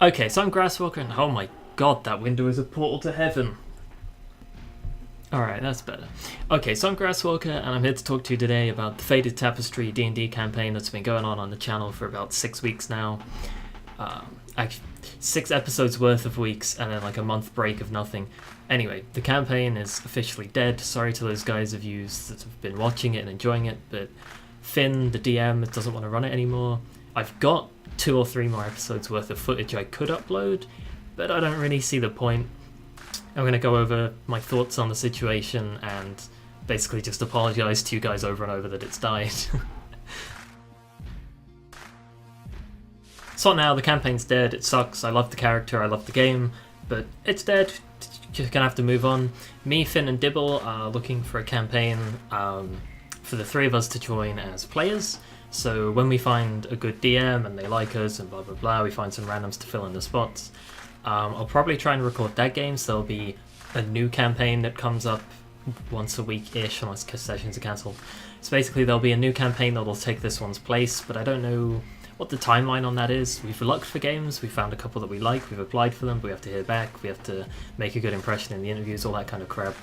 Okay, so I'm Grasswalker, and oh my god, that window is a portal to heaven. Alright, that's better. Okay, so I'm Grasswalker, and I'm here to talk to you today about the Faded Tapestry D&D campaign that's been going on the channel for about 6 weeks now. Actually, 6 episodes worth of weeks, and then like a month break of nothing. Anyway, the campaign is officially dead. Sorry to those guys of you that have been watching it and enjoying it, but Finn, the DM, doesn't want to run it anymore. I've got 2 or 3 more episodes worth of footage I could upload, but I don't really see the point. I'm going to go over my thoughts on the situation and basically just apologise to you guys over and over that it's died. So now the campaign's dead, it sucks, I love the character, I love the game, but it's dead, you're going to have to move on. Me, Finn and Dibble are looking for a campaign for the 3 of us to join as players. So when we find a good DM and they like us and blah blah blah, we find some randoms to fill in the spots. I'll probably try and record that game, so there'll be a new campaign that comes up once a week-ish unless sessions are cancelled. So basically there'll be a new campaign that'll take this one's place, but I don't know what the timeline on that is. We've looked for games, we found a couple that we like, we've applied for them, but we have to hear back, we have to make a good impression in the interviews, all that kind of crap.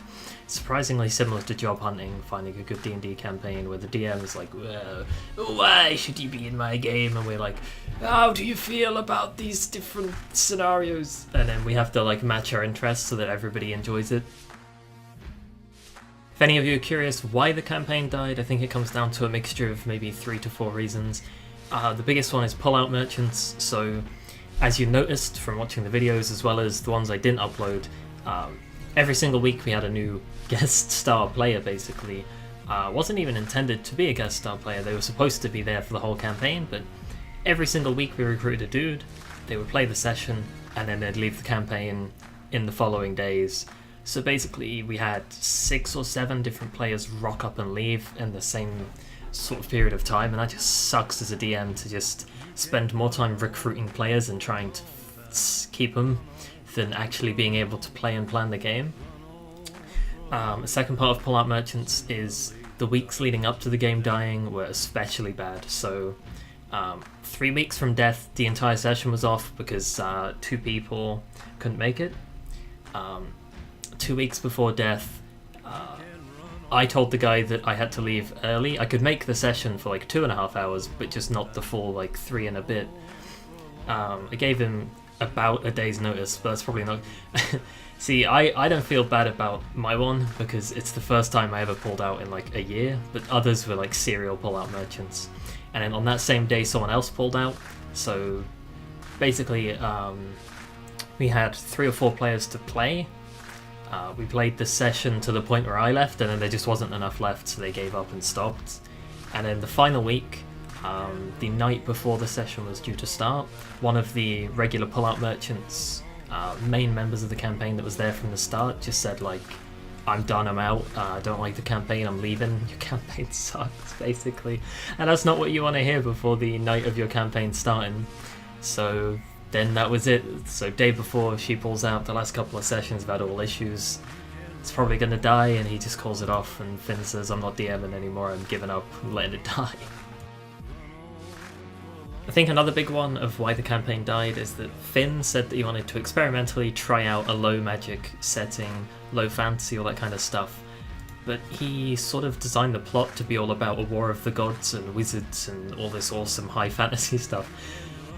Surprisingly similar to job hunting, finding a good D&D campaign where the DM is like, why should you be in my game? And we're like, how do you feel about these different scenarios? And then we have to like match our interests so that everybody enjoys it. If any of you are curious why the campaign died, I think it comes down to a mixture of maybe 3 to 4 reasons. The biggest one is pull-out merchants, so as you noticed from watching the videos as well as the ones I didn't upload, every single week we had a new guest star player basically. Wasn't even intended to be a guest star player, they were supposed to be there for the whole campaign, but every single week we recruited a dude, they would play the session, and then they'd leave the campaign in the following days. So basically we had 6 or 7 different players rock up and leave in the same sort of period of time, and that just sucks as a DM to just spend more time recruiting players and trying to keep them than actually being able to play and plan the game. A second part of pull-out merchants is the weeks leading up to the game dying were especially bad. So 3 weeks from death the entire session was off because 2 people couldn't make it. 2 weeks before death I told the guy that I had to leave early. I could make the session for like 2.5 hours, but just not the full like 3 and a bit. I gave him about a day's notice, but that's probably not... See, I don't feel bad about my one, because it's the first time I ever pulled out in like a year, but others were like serial pull-out merchants. And then on that same day someone else pulled out, so basically we had 3 or 4 players to play. We played the session to the point where I left, and then there just wasn't enough left, so they gave up and stopped. And then the final week, the night before the session was due to start, one of the regular pull-out merchants, main members of the campaign that was there from the start, just said like, I'm done, I'm out, I don't like the campaign, I'm leaving, your campaign sucks, basically. And that's not what you want to hear before the night of your campaign starting. So then that was it. So day before she pulls out, the last couple of sessions have had all issues. It's probably going to die, and he just calls it off, and Finn says, I'm not DMing anymore, I'm giving up, I'm letting it die. I think another big one of why the campaign died is that Finn said that he wanted to experimentally try out a low magic setting, low fantasy, all that kind of stuff. But he sort of designed the plot to be all about a war of the gods and wizards and all this awesome high fantasy stuff.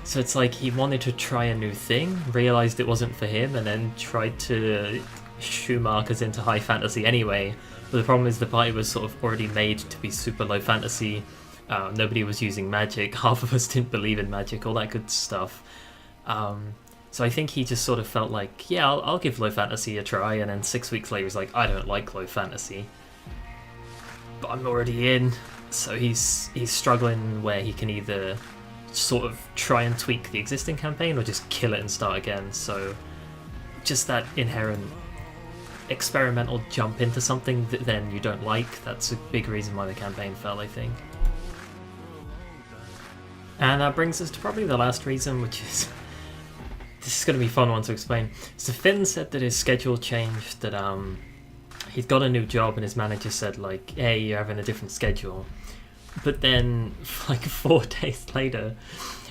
So it's like he wanted to try a new thing, realised it wasn't for him, and then tried to shoe markers into high fantasy anyway. But the problem is the party was sort of already made to be super low fantasy. Nobody was using magic, half of us didn't believe in magic, all that good stuff. So I think he just sort of felt like, yeah, I'll give low fantasy a try, and then 6 weeks later he's like, I don't like low fantasy, but I'm already in. So he's struggling where he can either sort of try and tweak the existing campaign or just kill it and start again. So just that inherent experimental jump into something that then you don't like, that's a big reason why the campaign fell, I think. And that brings us to probably the last reason, which is... this is going to be a fun one to explain. So Finn said that his schedule changed, that he'd got a new job and his manager said like, hey, you're having a different schedule. But then like 4 days later,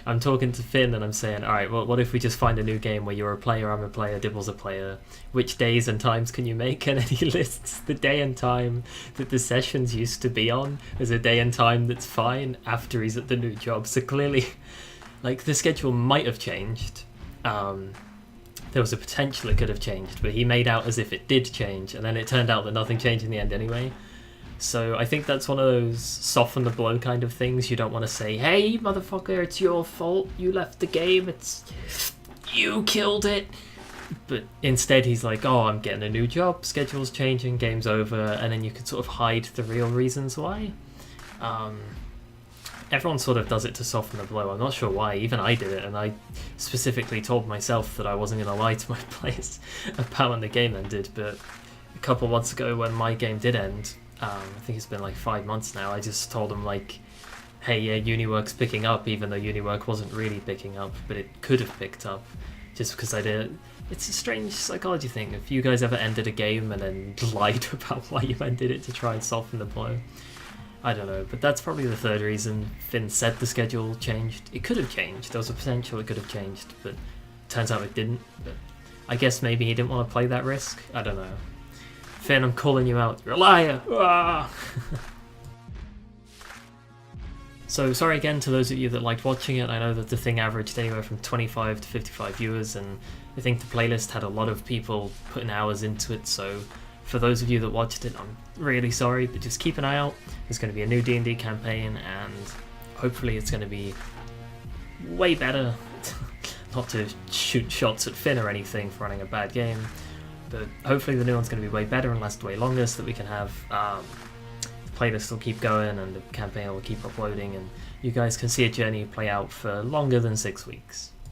I'm talking to Finn and I'm saying, alright, well, what if we just find a new game where you're a player, I'm a player, Dibble's a player? Which days and times can you make? And then he lists the day and time that the sessions used to be on as a day and time that's fine after he's at the new job. So clearly, like, the schedule might have changed. There was a potential it could have changed, but he made out as if it did change, and then it turned out that nothing changed in the end anyway. So I think that's one of those soften the blow kind of things. You don't want to say, hey, motherfucker, it's your fault. You left the game. It's you killed it. But instead he's like, oh, I'm getting a new job. Schedule's changing. Game's over. And then you can sort of hide the real reasons why. Everyone sort of does it to soften the blow. I'm not sure why. Even I did it. And I specifically told myself that I wasn't going to lie to my players about when the game ended. But a couple months ago when my game did end, I think it's been like 5 months now, I just told them like, hey, yeah, Uniwork's picking up, even though Uniwork wasn't really picking up, but it could have picked up, just because I did it. It's a strange psychology thing. If you guys ever ended a game and then lied about why you ended it to try and soften the blow, I don't know, but that's probably the third reason. Finn said the schedule changed. It could have changed. There was a potential it could have changed, but turns out it didn't. But I guess maybe he didn't want to play that risk. I don't know. Finn, I'm calling you out. You're a liar! Ah! So sorry again to those of you that liked watching it. I know that the thing averaged anywhere from 25 to 55 viewers, and I think the playlist had a lot of people putting hours into it, so for those of you that watched it, I'm really sorry, but just keep an eye out. There's going to be a new D&D campaign, and hopefully it's going to be way better. Not to shoot shots at Finn or anything for running a bad game, but hopefully the new one's going to be way better and last way longer, so that we can have the playlist will keep going and the campaign will keep uploading, and you guys can see a journey play out for longer than 6 weeks.